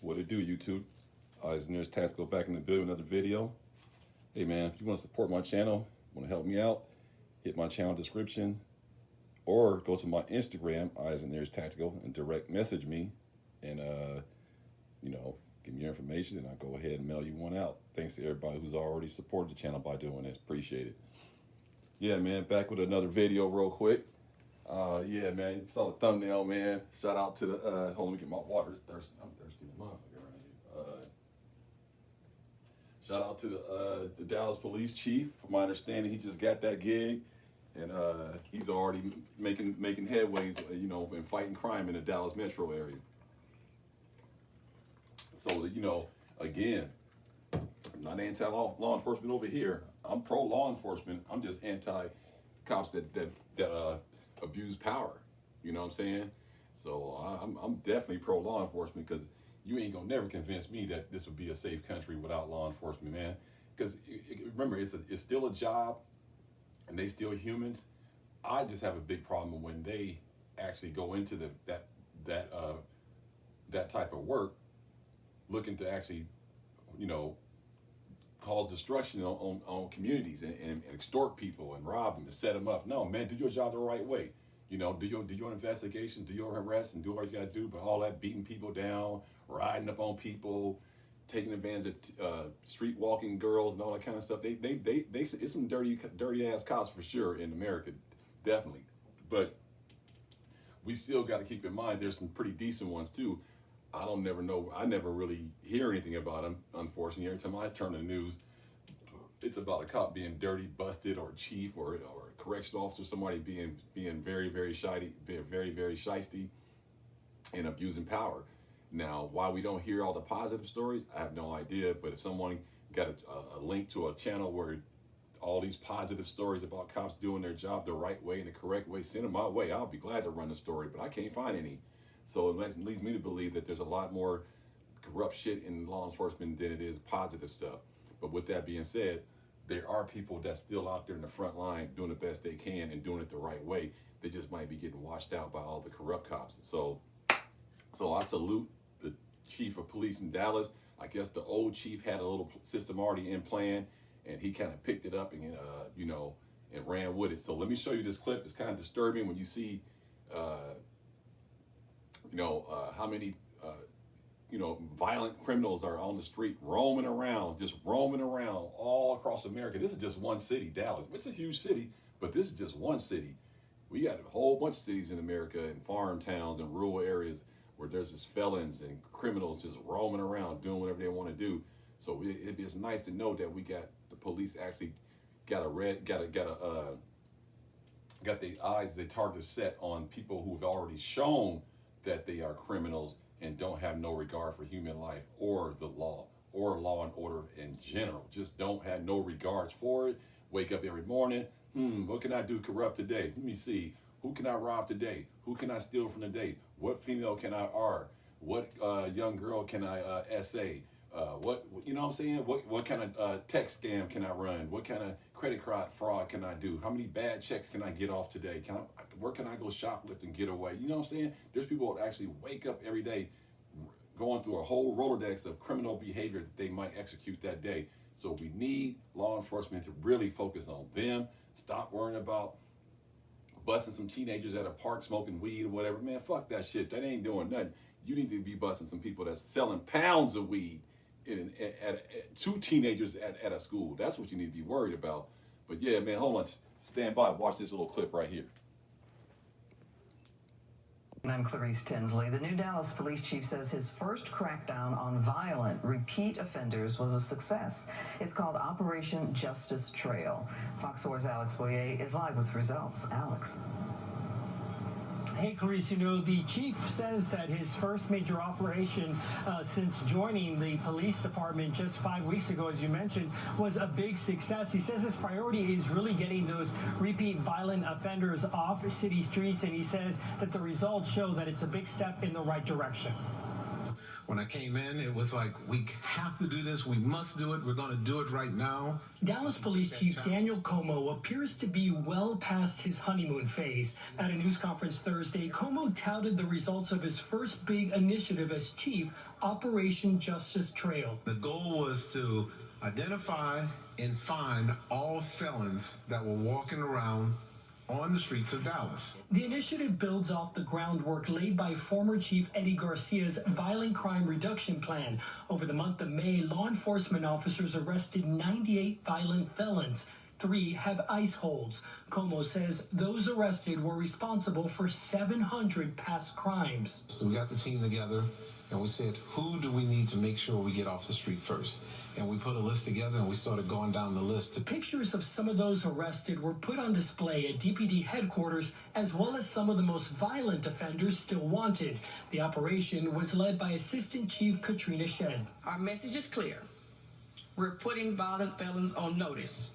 What it do, YouTube? Nearest Tactical back in the building, another video. Hey man, if you want to support my channel, want to help me out, hit my channel description, or go to my Instagram, Nearest Tactical, and direct message me, and give me your information, and I'll go ahead and mail you one out. Thanks to everybody who's already supported the channel by doing this. Appreciate it. Yeah, man, back with another video real quick. Yeah, man, you saw the thumbnail, man. Shout out to the, hold on, let me get my water. It's thirsty. I'm thirsty as a motherfucker around here. Shout out to the Dallas police chief. From my understanding, he just got that gig, and he's already making headways, in fighting crime in the Dallas metro area. So, again, I'm not anti-law enforcement over here. I'm pro-law enforcement. I'm just anti-cops that abuse power. You know what I'm saying? So I'm definitely pro-law enforcement, because you ain't gonna never convince me that this would be a safe country without law enforcement, man. Because remember, it's still a job, and they still humans. I just have a big problem when they actually go into that type of work, looking to actually, cause destruction on communities and extort people and rob them and set them up. No, man, do your job the right way. Do your investigation, do your arrest, and do what you gotta do. But all that beating people down, riding up on people, taking advantage of street walking girls and all that kind of stuff. They it's some dirty ass cops for sure in America, definitely. But we still got to keep in mind there's some pretty decent ones too. I never really hear anything about them, unfortunately. Every time I turn the news, it's about a cop being dirty, busted, or a chief, or a correctional officer, somebody being very, very shady, very, very shisty, and abusing power. Now, why we don't hear all the positive stories, I have no idea. But if someone got a link to a channel where all these positive stories about cops doing their job the right way and the correct way, send them my way. I'll be glad to run the story, but I can't find any. So it leads me to believe that there's a lot more corrupt shit in law enforcement than it is positive stuff. But with that being said, there are people that's still out there in the front line doing the best they can and doing it the right way. They just might be getting washed out by all the corrupt cops. So I salute the chief of police in Dallas. I guess the old chief had a little system already in plan, and he kind of picked it up and and ran with it. So let me show you this clip. It's kind of disturbing when you see how many violent criminals are on the street roaming around all across America. This is just one city, Dallas. It's a huge city, but this is just one city. We got a whole bunch of cities in America, and farm towns and rural areas where there's just felons and criminals just roaming around doing whatever they want to do. So it's nice to know that we got the police actually got the eyes, the target set on people who've already shown that they are criminals and don't have no regard for human life or the law or law and order in general. Just don't have no regards for it. Wake up every morning. What can I do corrupt today? Let me see. Who can I rob today? Who can I steal from today? What female can I R? What young girl can I essay? What I'm saying? What kind of text scam can I run? What kind of credit card fraud can I do? How many bad checks can I get off today? Where can I go shoplift and get away? You know what I'm saying? There's people that actually wake up every day going through a whole Rolodex of criminal behavior that they might execute that day. So we need law enforcement to really focus on them. Stop worrying about busting some teenagers at a park smoking weed or whatever. Man, fuck that shit. That ain't doing nothing. You need to be busting some people that's selling pounds of weed to teenagers at a school. That's what you need to be worried about. But yeah, man, hold on. Stand by. Watch this little clip right here. I'm Clarice Tinsley. The new Dallas police chief says his first crackdown on violent repeat offenders was a success. It's called Operation Justice Trail. Fox 4's Alex Boyer is live with results. Alex. Hey, Clarice, the chief says that his first major operation since joining the police department just 5 weeks ago, as you mentioned, was a big success. He says his priority is really getting those repeat violent offenders off city streets, and he says that the results show that it's a big step in the right direction. When I came in, it was like, we have to do this. We must do it. We're going to do it right now. Dallas Police Chief Daniel Como appears to be well past his honeymoon phase. At a news conference Thursday, Como touted the results of his first big initiative as chief, Operation Justice Trail. The goal was to identify and find all felons that were walking around on the streets of Dallas. The initiative builds off the groundwork laid by former Chief Eddie Garcia's Violent Crime Reduction Plan. Over the month of May, law enforcement officers arrested 98 violent felons. 3 have ICE holds. Como says those arrested were responsible for 700 past crimes. So we got the team together and we said, who do we need to make sure we get off the street first? And we put a list together and we started going down the list. Pictures of some of those arrested were put on display at DPD headquarters, as well as some of the most violent offenders still wanted. The operation was led by Assistant Chief Katrina Shedd. Our message is clear. We're putting violent felons on notice.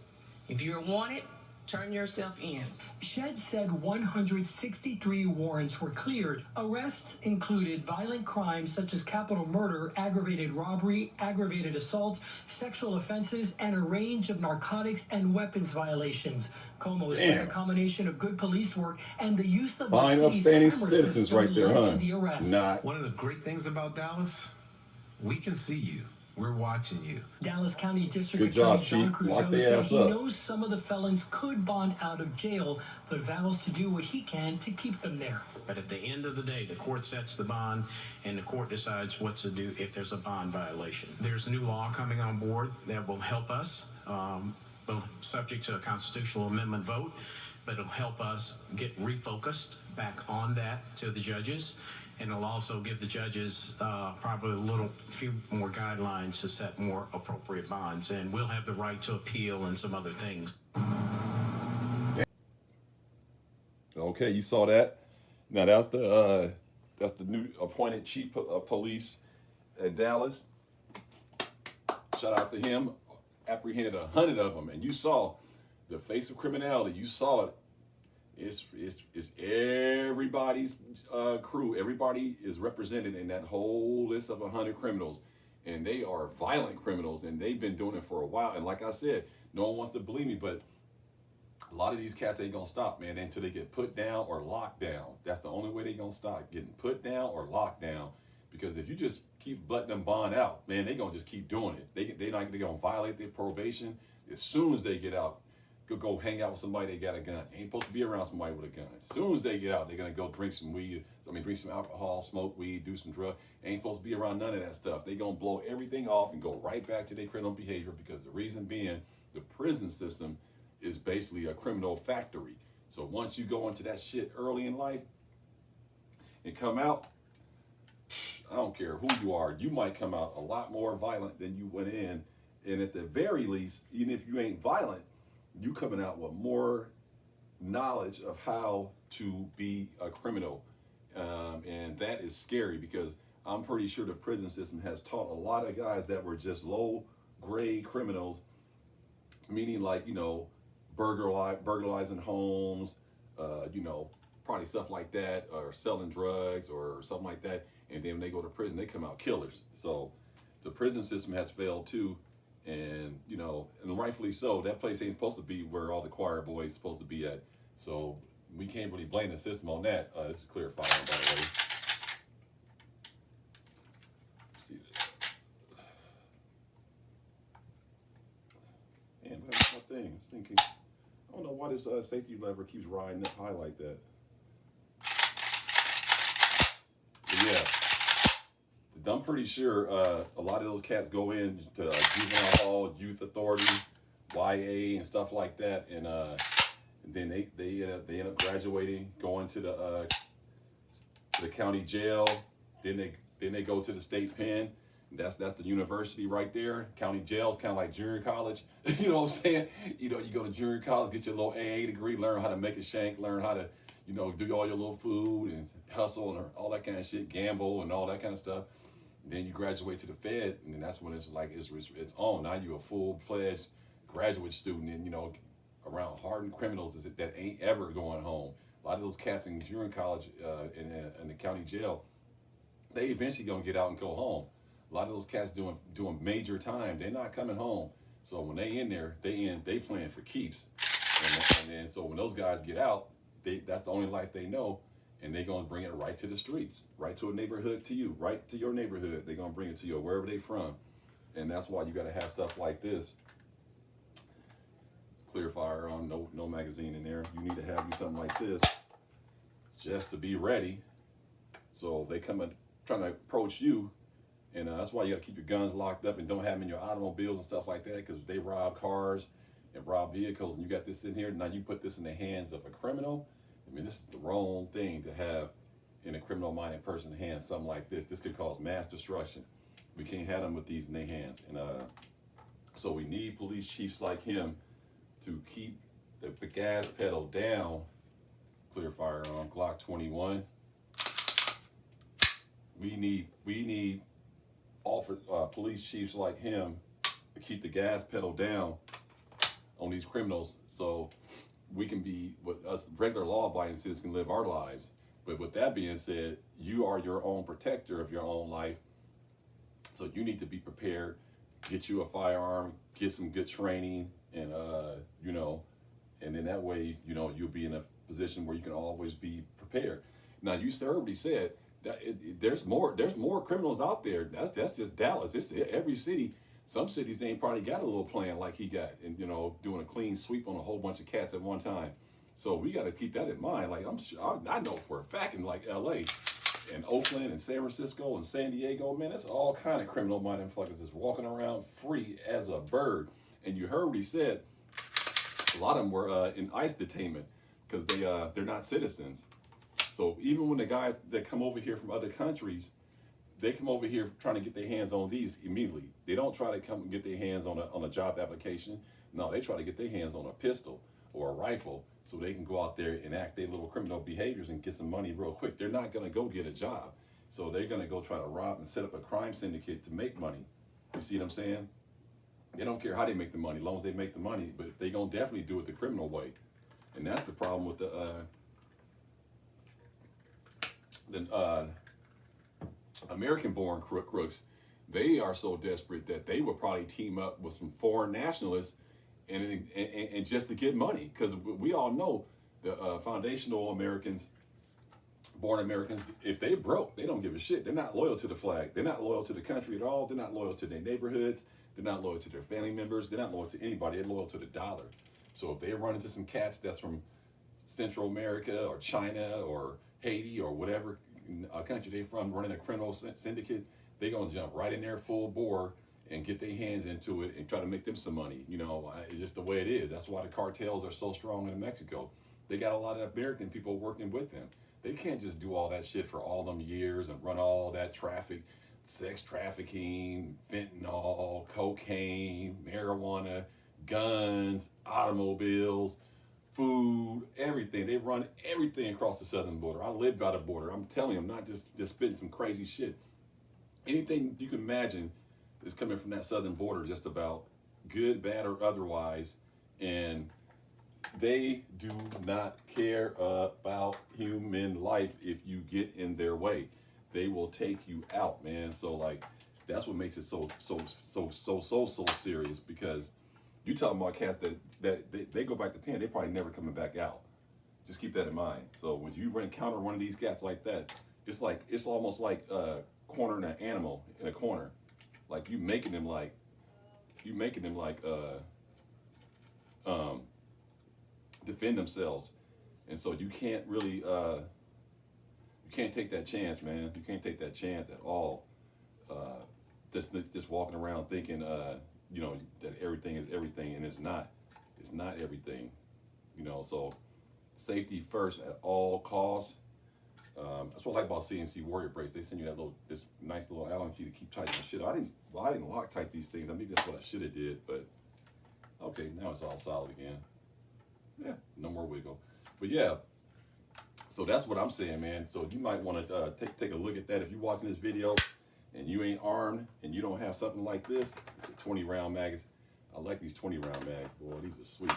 If you're wanted, turn yourself in. Shedd said 163 warrants were cleared. Arrests included violent crimes such as capital murder, aggravated robbery, aggravated assault, sexual offenses, and a range of narcotics and weapons violations. Como said a combination of good police work and the use of the city's camera system right there, led huh? to the arrest. One of the great things about Dallas, we can see you. We're watching you. Dallas County District Good job, Attorney John Chief. Lock Crusoe their said ass he up. knows some of the felons could bond out of jail, but vows to do what he can to keep them there. But at the end of the day, the court sets the bond, and the court decides what to do if there's a bond violation. There's a new law coming on board that will help us, subject to a constitutional amendment vote, but it'll help us get refocused back on that to the judges. And it'll also give the judges probably a few more guidelines to set more appropriate bonds. And we'll have the right to appeal and some other things. Okay, you saw that. Now that's the new appointed chief of police at Dallas. Shout out to him. Apprehended 100 of them, and you saw the face of criminality. You saw it. It's everybody's crew. Everybody is represented in that whole list of 100 criminals, and they are violent criminals, and they've been doing it for a while. And like I said, no one wants to believe me, but a lot of these cats ain't gonna stop, man, until they get put down or locked down. That's the only way they gonna stop, getting put down or locked down. Because if you just keep letting them bond out, man, they gonna just keep doing it. They gonna violate their probation as soon as they get out. Go hang out with somebody that got a gun. Ain't supposed to be around somebody with a gun. As soon as they get out, they're gonna go drink some weed. Drink some alcohol, smoke weed, do some drugs. Ain't supposed to be around none of that stuff. They gonna blow everything off and go right back to their criminal behavior, because the reason being, the prison system is basically a criminal factory. So once you go into that shit early in life and come out, I don't care who you are, you might come out a lot more violent than you went in. And at the very least, even if you ain't violent, you coming out with more knowledge of how to be a criminal. And that is scary, because I'm pretty sure the prison system has taught a lot of guys that were just low grade criminals, meaning like, burglarizing homes, probably stuff like that, or selling drugs or something like that. And then when they go to prison, they come out killers. So the prison system has failed too. And, and rightfully so. That place ain't supposed to be where all the choir boys supposed to be at. So we can't really blame the system on that. This is clear fire, by the way. Let's see this. Man, where's my thing? I was thinking, I don't know why this safety lever keeps riding up high like that. But yeah. I'm pretty sure a lot of those cats go in to juvenile hall, youth authority, YA, and stuff like that, and then they end up graduating, going to the county jail. Then they go to the state pen. That's the university right there. County jail is kind of like junior college. You know what I'm saying? You go to junior college, get your little AA degree, learn how to make a shank, learn how to do all your little food and hustle and all that kind of shit, gamble and all that kind of stuff. Then you graduate to the Fed, and then that's when it's like it's on. Now you're a full-fledged graduate student, and around hardened criminals that ain't ever going home. A lot of those cats in junior college in the county jail, they eventually gonna get out and go home. A lot of those cats doing major time, they're not coming home. So when they in there, they playing for keeps. And then so when those guys get out, that's the only life they know, and they're gonna bring it right to the streets, right to a neighborhood, to you, right to your neighborhood. They're gonna bring it to you wherever they from, and that's why you gotta have stuff like this. Clear firearm, no magazine in there. You need to have you something like this, just to be ready. So they come and trying to approach you, and that's why you got to keep your guns locked up and don't have them in your automobiles and stuff like that, because they rob cars and rob vehicles, and you got this in here. Now you put this in the hands of a criminal. I mean, this is the wrong thing to have in a criminal-minded person's hands. Something like this. This could cause mass destruction. We can't have them with these in their hands, and so we need police chiefs like him to keep the gas pedal down. Clear firearm, Glock 21. We need police chiefs like him to keep the gas pedal down on these criminals, so we can be, with us regular law-abiding citizens, can live our lives. But with that being said, you are your own protector of your own life, so you need to be prepared. Get you a firearm, get some good training, and and then that way, you'll be in a position where you can always be prepared. Now, you already said that there's more criminals out there. That's just Dallas. It's every city. Some cities ain't probably got a little plan like he got, and doing a clean sweep on a whole bunch of cats at one time. So we got to keep that in mind. Like I know for a fact in like L.A. and Oakland and San Francisco and San Diego, man, that's all kind of criminal-minded fuckers just walking around free as a bird. And you heard what he said. A lot of them were in ICE detainment because they're not citizens. So even when the guys that come over here from other countries, they come over here trying to get their hands on these immediately. They don't try to come and get their hands on a job application. No, they try to get their hands on a pistol or a rifle so they can go out there and act their little criminal behaviors and get some money real quick. They're not going to go get a job. So they're going to go try to rob and set up a crime syndicate to make money. You see what I'm saying? They don't care how they make the money, as long as they make the money, but they're going to definitely do it the criminal way. And that's the problem with the American-born crooks. They are so desperate that they would probably team up with some foreign nationalists and just to get money. Because we all know the foundational Americans, born Americans, if they broke, they don't give a shit. They're not loyal to the flag. They're not loyal to the country at all. They're not loyal to their neighborhoods. They're not loyal to their family members. They're not loyal to anybody. They're loyal to the dollar. So if they run into some cats that's from Central America or China or Haiti or whatever country they from, running a criminal syndicate, they're going to jump right in there full bore and get their hands into it and try to make them some money. It's just the way it is. That's why the cartels are so strong in Mexico. They got a lot of American people working with them. They can't just do all that shit for all them years and run all that traffic, sex trafficking, fentanyl, cocaine, marijuana, guns, automobiles, food, everything. They run everything across the southern border. I live by the border. I'm telling you, I'm not just spitting some crazy shit. Anything you can imagine is coming from that southern border, just about, good, bad, or otherwise. And they do not care about human life if you get in their way. They will take you out, man. So like, that's what makes it so serious, because you talking about cats that they go back to pen, they probably never coming back out. Just keep that in mind. So when you encounter one of these cats like that, it's almost like cornering an animal in a corner. Like you making them defend themselves. And so you can't really you can't take that chance, man. You can't take that chance at all. Just walking around thinking that everything is everything, and it's not. It's not everything. So safety first at all costs. That's what I like about CNC Warrior Brace. They send you this nice little Allen key to keep tight your shit. I didn't Loctite these things. I mean, that's what I should have did, but okay, now it's all solid again. Yeah, no more wiggle. But yeah, so that's what I'm saying, man. So you might want to take a look at that if you're watching this video and you ain't armed and you don't have something like this. It's a 20-round mag. I like these 20-round mags. Boy, these are sweet.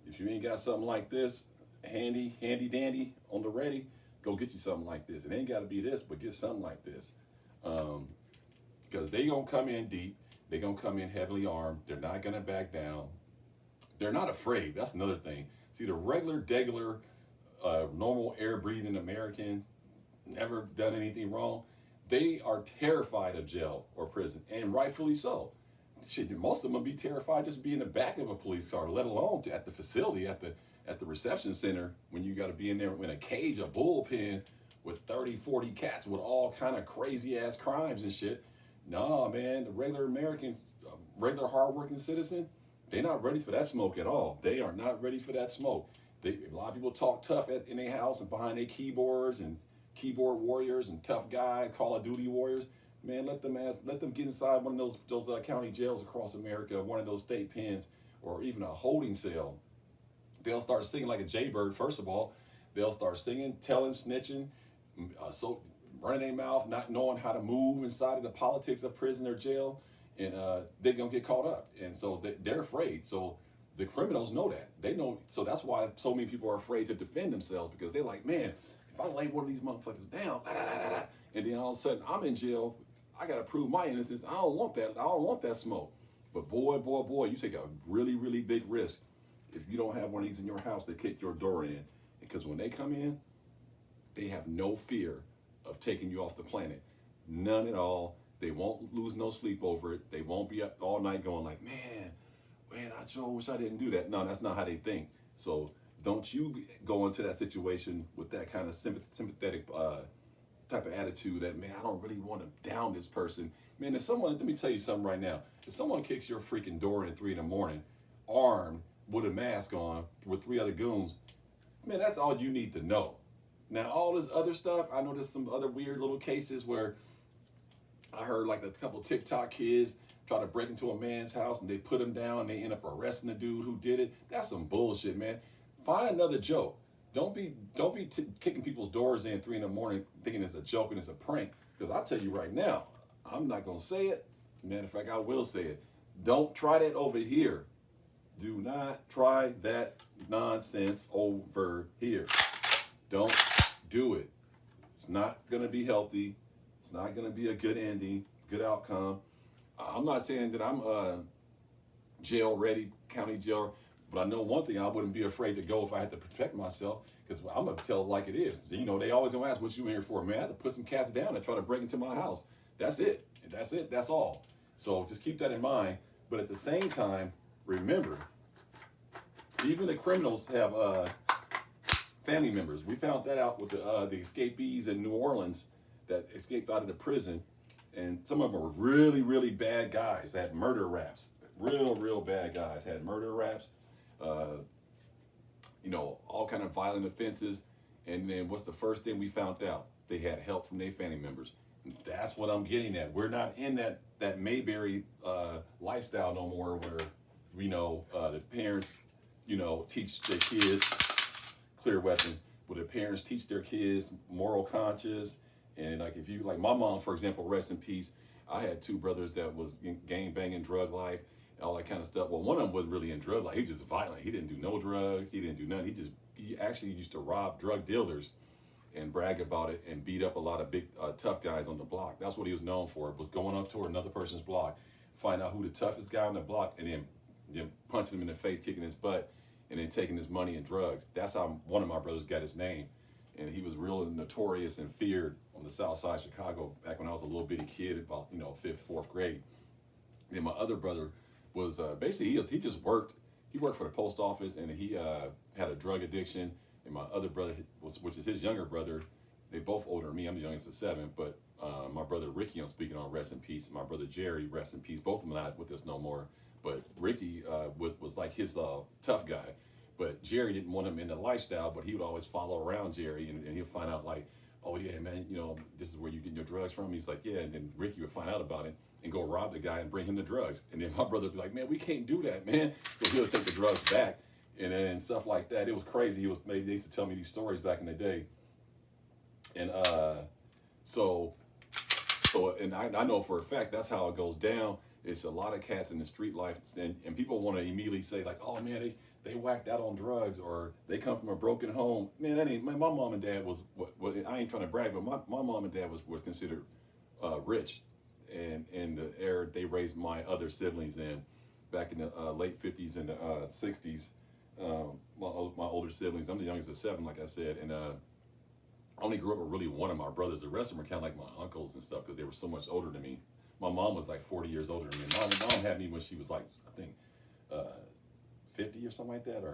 If you ain't got something like this, handy dandy on the ready, go get you something like this. It ain't got to be this, but get something like this. Because they going to come in deep. They're going to come in heavily armed. They're not going to back down. They're not afraid. That's another thing. See, the degular, normal air-breathing American, never done anything wrong, they are terrified of jail or prison, and rightfully so. Shit, most of them would be terrified just to be in the back of a police car, let alone at the facility, at the reception center, when you got to be in there in a cage, a bullpen with 30, 40 cats with all kind of crazy ass crimes and shit. Nah, man, the regular Americans, regular hardworking citizen, they're not ready for that smoke at all. They are not ready for that smoke. A lot of people talk tough in their house and behind their keyboards, and keyboard warriors and tough guys, Call of Duty warriors. Man, let them get inside one of those county jails across America, one of those state pens, or even a holding cell. They'll start singing like a jaybird. First of all, they'll start singing, telling, snitching, so running their mouth, not knowing how to move inside of the politics of prison or jail, and they're gonna get caught up. And so they're afraid. So the criminals know that. They know. So that's why so many people are afraid to defend themselves, because they're like, man, if I lay one of these motherfuckers down, and then all of a sudden I'm in jail, I gotta prove my innocence. I don't want that. I don't want that smoke. But boy, you take a really, really big risk if you don't have one of these in your house to kick your door in, because when they come in, they have no fear of taking you off the planet. None at all. They won't lose no sleep over it. They won't be up all night going like, man, I sure wish I didn't do that. No, that's not how they think. So don't you go into that situation with that kind of sympathetic type of attitude that, man, I don't really want to down this person. Man, if someone, let me tell you something right now. If someone kicks your freaking door in at 3 a.m, armed with a mask on with 3 other goons, man, that's all you need to know. Now, all this other stuff, I know there's some other weird little cases where I heard like a couple TikTok kids try to break into a man's house and they put him down and they end up arresting the dude who did it. That's some bullshit, man. Find another joke. Don't be kicking people's doors in 3 a.m. thinking it's a joke and it's a prank. Because I'll tell you right now, I'm not going to say it. Matter of fact, I will say it. Don't try that over here. Do not try that nonsense over here. Don't do it. It's not going to be healthy. It's not going to be a good ending, good outcome. I'm not saying that I'm jail ready, county jail, but I know one thing, I wouldn't be afraid to go if I had to protect myself, because I'm going to tell it like it is. You know, they always going to ask, what you in here for? Man, I had to put some cats down and try to break into my house. That's it. That's it. That's all. So just keep that in mind. But at the same time, remember, even the criminals have family members. We found that out with the escapees in New Orleans that escaped out of the prison. And some of them were really, really bad guys, had murder raps. Real bad guys, had murder raps. You know, all kind of violent offenses. And then what's the first thing we found out? They had help from their family members. And that's what I'm getting at. We're not in that Mayberry lifestyle no more, where we know the parents, you know, teach their kids, clear weapon, where the parents teach their kids moral conscience. And like, if you, like my mom, for example, rest in peace, I had 2 brothers that was gang banging, drug life, all that kind of stuff. Well, one of them wasn't really in drug life. He was just violent. He didn't do no drugs. He didn't do nothing. He actually used to rob drug dealers and brag about it and beat up a lot of big tough guys on the block. That's what he was known for, was going up to another person's block, find out who the toughest guy on the block, and then punching him in the face, kicking his butt, and then taking his money and drugs. That's how one of my brothers got his name. And he was real notorious and feared on the south side of Chicago back when I was a little bitty kid, about, you know, 5th, 4th grade. And my other brother was basically, he just worked. He worked for the post office, and he had a drug addiction. And my other brother, which is his younger brother, they both older than me. I'm the youngest of 7. But my brother Ricky, I'm speaking on, rest in peace. My brother Jerry, rest in peace. Both of them not with us no more. But Ricky was like his tough guy. But Jerry didn't want him in the lifestyle, but he would always follow around Jerry, and he'd find out like, oh yeah, man, you know, this is where you get your drugs from. He's like, yeah, and then Ricky would find out about it and go rob the guy and bring him the drugs. And then my brother would be like, man, we can't do that, man. So he would take the drugs back and stuff like that. It was crazy. They used to tell me these stories back in the day. And so and I know for a fact that's how it goes down. It's a lot of cats in the street life, and people want to immediately say like, oh man, they whacked out on drugs or they come from a broken home. Man, that ain't, my mom and dad was, what I ain't trying to brag, but my mom and dad was considered rich. And in the era they raised my other siblings in, back in the late 50s and 60s. My older siblings, I'm the youngest of 7, like I said, and I only grew up with really one of my brothers. The rest of them were kind of like my uncles and stuff because they were so much older than me. My mom was like 40 years older than me. Mom had me when she was like, I think, 50 or something like that. Or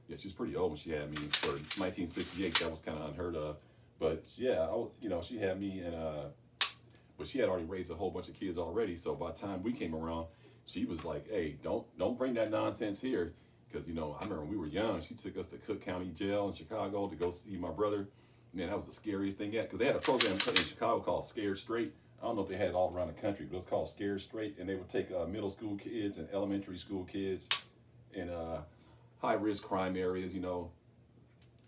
yeah, she was pretty old when she had me. For 1968, that was kind of unheard of. But yeah, she had me, and but she had already raised a whole bunch of kids already. So by the time we came around, she was like, "Hey, don't bring that nonsense here." Because, I remember when we were young, she took us to Cook County Jail in Chicago to go see my brother. Man, that was the scariest thing yet. Because they had a program in Chicago called Scared Straight. I don't know if they had it all around the country, but it was called Scared Straight. And they would take middle school kids and elementary school kids in high-risk crime areas, and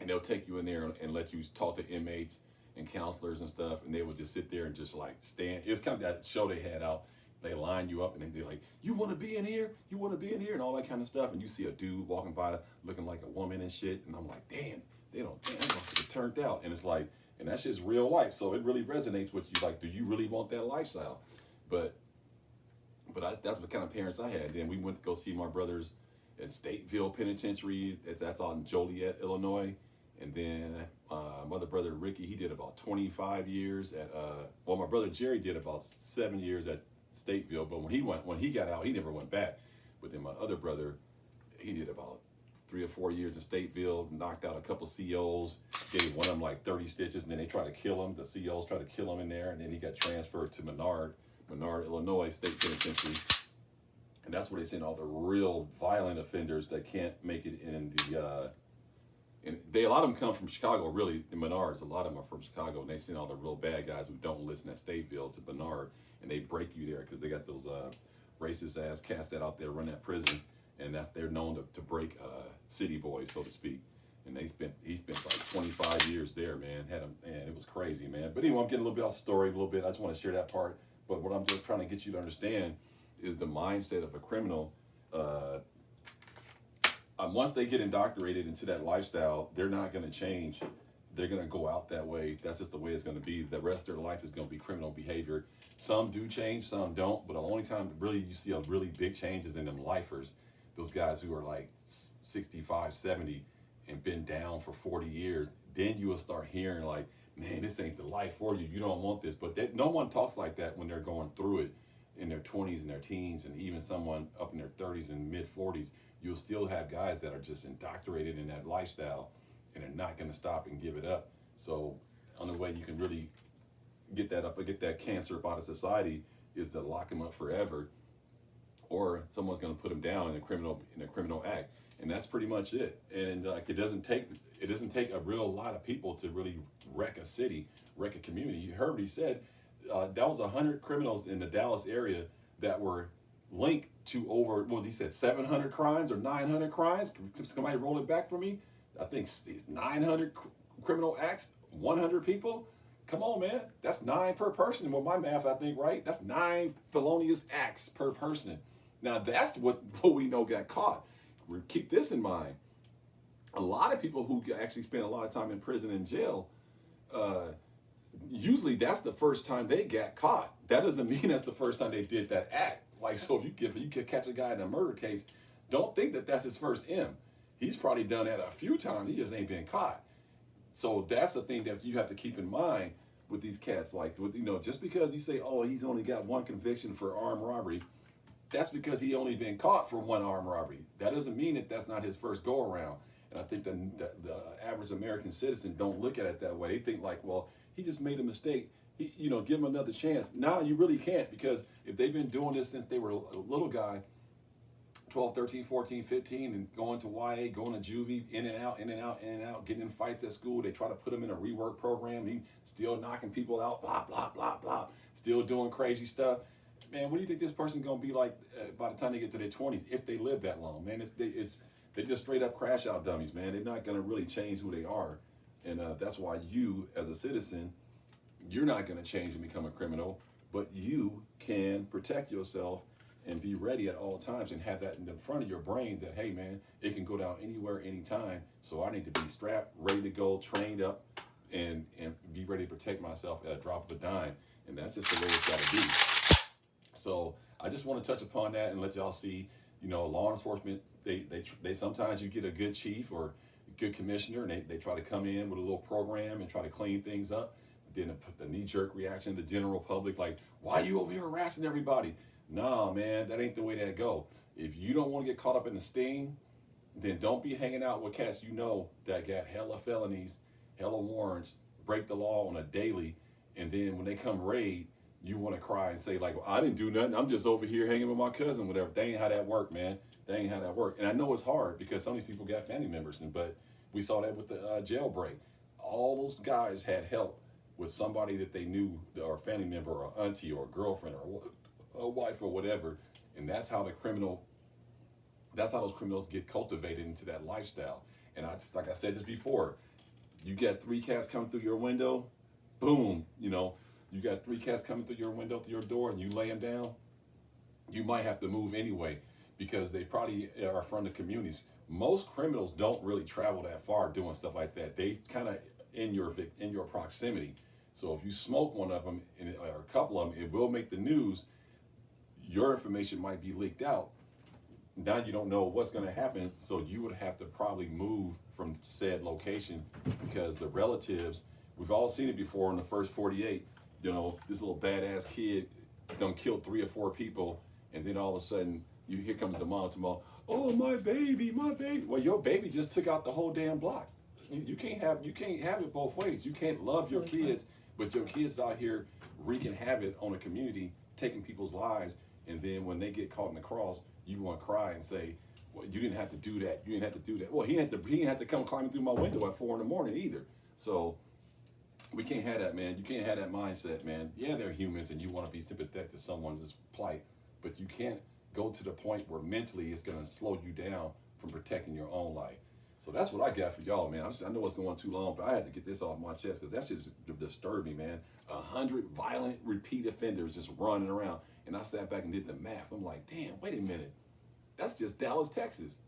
they'll take you in there and let you talk to inmates and counselors and stuff. And they would just sit there and just like stand. It was kind of that show they had out. They line you up and they're like, "You want to be in here? You want to be in here?" and all that kind of stuff. And you see a dude walking by looking like a woman and shit. And I'm like, damn, they're going to get turned out. And it's like, and that's just real life. So it really resonates with you. Like, do you really want that lifestyle? But that's what kind of parents I had. Then we went to go see my brothers at Stateville Penitentiary. That's out in Joliet, Illinois. And then my other brother, Ricky, he did about 25 years at, my brother Jerry did about 7 years at Stateville, but when he got out, he never went back. But then my other brother, he did about 3 or 4 years in Stateville, knocked out a couple COs, gave one of them like 30 stitches, and then they tried to kill him. The COs tried to kill him in there, and then he got transferred to Menard, Illinois State Penitentiary. And that's where they send all the real violent offenders that can't make it in the, a lot of them come from Chicago, really, the Menards. A lot of them are from Chicago, and they send all the real bad guys who don't listen at Stateville to Menard. And they break you there because they got those racist ass cats that out there run that prison, and they're known to break city boys, so to speak. And he spent like 25 years there, man. It was crazy, man. But anyway, I'm getting a little bit off the story, a little bit. I just want to share that part. But what I'm just trying to get you to understand is the mindset of a criminal. Once they get indoctrinated into that lifestyle, they're not going to change. They're going to go out that way. That's just the way it's going to be. The rest of their life is going to be criminal behavior. Some do change, some don't. But the only time really you see a really big change is in them lifers. Those guys who are like 65, 70 and been down for 40 years. Then you will start hearing like, man, this ain't the life for you. You don't want this. But no one talks like that when they're going through it in their 20s and their teens, and even someone up in their 30s and mid 40s. You'll still have guys that are just indoctrinated in that lifestyle, and they're not going to stop and give it up. So, the only way you can really get that cancer up out of society is to lock them up forever, or someone's going to put them down in a criminal act, and that's pretty much it. And it doesn't take a real lot of people to really wreck a city, wreck a community. You heard what he said. That was 100 criminals in the Dallas area that were linked to over, what was he said, 700 crimes or 900 crimes? Can somebody roll it back for me? I think it's 900 criminal acts, 100 people. Come on, man. That's 9 per person. Well, my math, I think, right? That's 9 felonious acts per person. Now, that's what we know got caught. Keep this in mind. A lot of people who actually spend a lot of time in prison and jail, usually that's the first time they got caught. That doesn't mean that's the first time they did that act. Like, so if you could catch a guy in a murder case, don't think that that's his first M. He's probably done that a few times. He just ain't been caught. So that's the thing that you have to keep in mind with these cats. Like, just because you say, oh, he's only got 1 conviction for armed robbery, that's because he only been caught for 1 armed robbery. That doesn't mean that that's not his first go around. And I think the average American citizen don't look at it that way. They think like, well, he just made a mistake. Give him another chance. Now you really can't, because if they've been doing this since they were a little guy, 12, 13, 14, 15, and going to YA, going to juvie, in and out, getting in fights at school. They try to put him in a rework program. He still knocking people out, blah, blah, blah, blah, still doing crazy stuff. Man, what do you think this person's going to be like by the time they get to their 20s, if they live that long? Man, they're just straight up crash out dummies, man. They're not going to really change who they are. And that's why you, as a citizen, you're not going to change and become a criminal, but you can protect yourself and be ready at all times and have that in the front of your brain that, hey man, it can go down anywhere, anytime. So I need to be strapped, ready to go, trained up, and be ready to protect myself at a drop of a dime. And that's just the way it's got to be. So I just want to touch upon that and let y'all see, law enforcement, they sometimes you get a good chief or a good commissioner, and they try to come in with a little program and try to clean things up. Then the knee-jerk reaction to the general public, like, why are you over here harassing everybody? Nah, man, that ain't the way that go. If you don't want to get caught up in the sting, then don't be hanging out with cats that got hella felonies, hella warrants, break the law on a daily, and then when they come raid, you want to cry and say, like, well, I didn't do nothing. I'm just over here hanging with my cousin, whatever. That ain't how that work, man. That ain't how that work. And I know it's hard because some of these people got family members, but we saw that with the jailbreak. All those guys had help with somebody that they knew, or a family member, or auntie, or a girlfriend, or a wife, or whatever. And that's how those criminals get cultivated into that lifestyle. And like I said this before, you get 3 cats come through your window, boom, you got 3 cats coming through your window, through your door, and you lay them down, you might have to move anyway because they probably are from the communities. Most criminals don't really travel that far doing stuff like that. They kind of in your proximity. So if you smoke one of them, or a couple of them, it will make the news. Your information might be leaked out. Now you don't know what's going to happen, so you would have to probably move from said location because the relatives, we've all seen it before in the first 48, this little badass kid done killed 3 or 4 people, and then all of a sudden, here comes the mom tomorrow, oh, my baby. Well, your baby just took out the whole damn block. You can't have it both ways. You can't love your kids, but your kids out here wreaking havoc on a community, taking people's lives, and then when they get caught in the cross, you want to cry and say, well, you didn't have to do that. You didn't have to do that. Well, he didn't have to come climbing through my window at 4 a.m. either. So we can't have that, man. You can't have that mindset, man. Yeah, they're humans and you want to be sympathetic to someone's plight, but you can't go to the point where mentally it's going to slow you down from protecting your own life. So that's what I got for y'all, man. I know it's going too long, but I had to get this off my chest because that's just disturbed me, man. 100 violent repeat offenders just running around. And I sat back and did the math. I'm like, damn, wait a minute. That's just Dallas, Texas.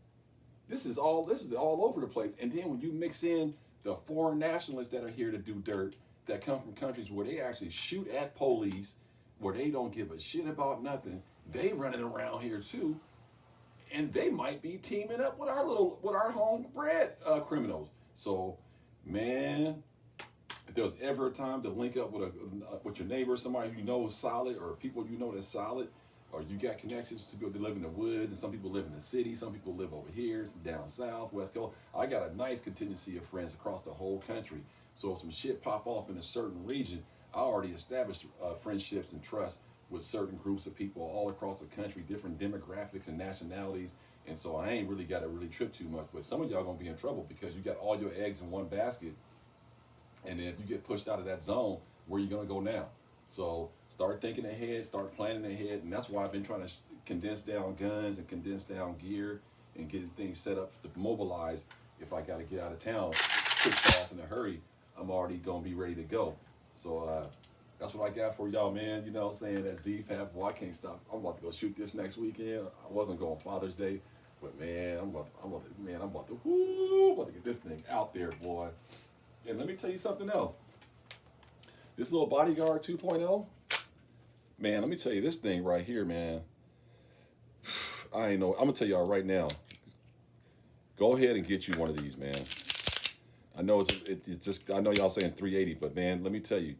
This is all over the place. And then when you mix in the foreign nationalists that are here to do dirt, that come from countries where they actually shoot at police, where they don't give a shit about nothing, they running around here too. And they might be teaming up with our homebred criminals. So, man, if there was ever a time to link up with your neighbor, somebody you know is solid, or people you know that's solid, or you got connections to people that live in the woods, and some people live in the city, some people live over here, down south, West Coast. I got a nice contingency of friends across the whole country. So if some shit pop off in a certain region, I already established friendships and trust with certain groups of people all across the country, different demographics and nationalities. And so I ain't really got to really trip too much. But some of y'all gonna be in trouble because you got all your eggs in one basket. And then if you get pushed out of that zone, where you gonna go now? So start thinking ahead, start planning ahead. And that's why I've been trying to condense down guns and condense down gear and getting things set up to mobilize. If I got to get out of town quick, fast, in a hurry, I'm already gonna be ready to go. So that's what I got for y'all, man. You know what I'm saying? That ZFAP, boy, I can't stop. I'm about to go shoot this next weekend. I wasn't going Father's Day, but man, I'm about to get this thing out there, boy. And let me tell you something else. This little Bodyguard 2.0, man, let me tell you this thing right here, man. I ain't know. I'm gonna tell y'all right now. Go ahead and get you one of these, man. I know I know y'all saying 380, but man, let me tell you.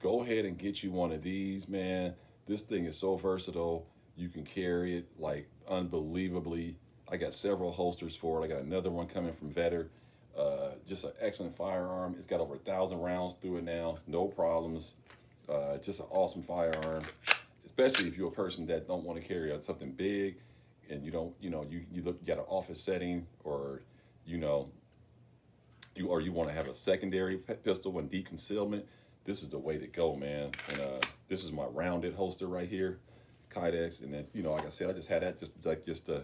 Go ahead and get you one of these, man. This thing is so versatile. You can carry it like unbelievably. I got several holsters for it. I got another one coming from Vetter. Just an excellent firearm. It's got over 1,000 rounds through it now. No problems. Just an awesome firearm, especially if you're a person that don't want to carry something big and you don't, you got an office setting, or, you want to have a secondary pistol and deep concealment. This is the way to go, man. And this is my rounded holster right here, Kydex. And then, like I said, I just had that just to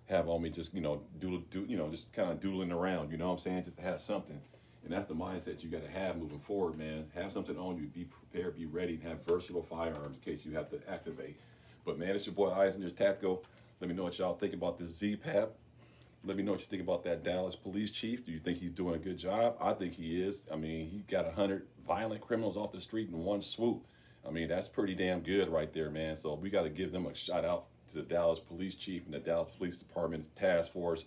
have on me, just just kind of doodling around. You know what I'm saying? Just to have something. And that's the mindset you got to have moving forward, man. Have something on you. Be prepared, be ready, and have versatile firearms in case you have to activate. But man, it's your boy Eisner's Tactical. Let me know what y'all think about this ZPAP. Let me know what you think about that Dallas police chief. Do you think he's doing a good job? I think he is. I mean, he got 100 violent criminals off the street in one swoop. I mean, that's pretty damn good right there, man. So we got to give them a shout out to the Dallas police chief and the Dallas Police Department's task force,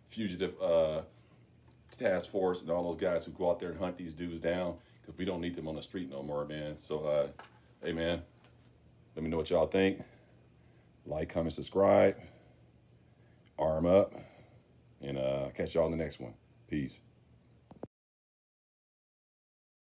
fugitive task force, and all those guys who go out there and hunt these dudes down, because we don't need them on the street no more, man. So, hey, man, let me know what y'all think. Like, comment, subscribe. Arm up. And catch y'all in the next one. Peace.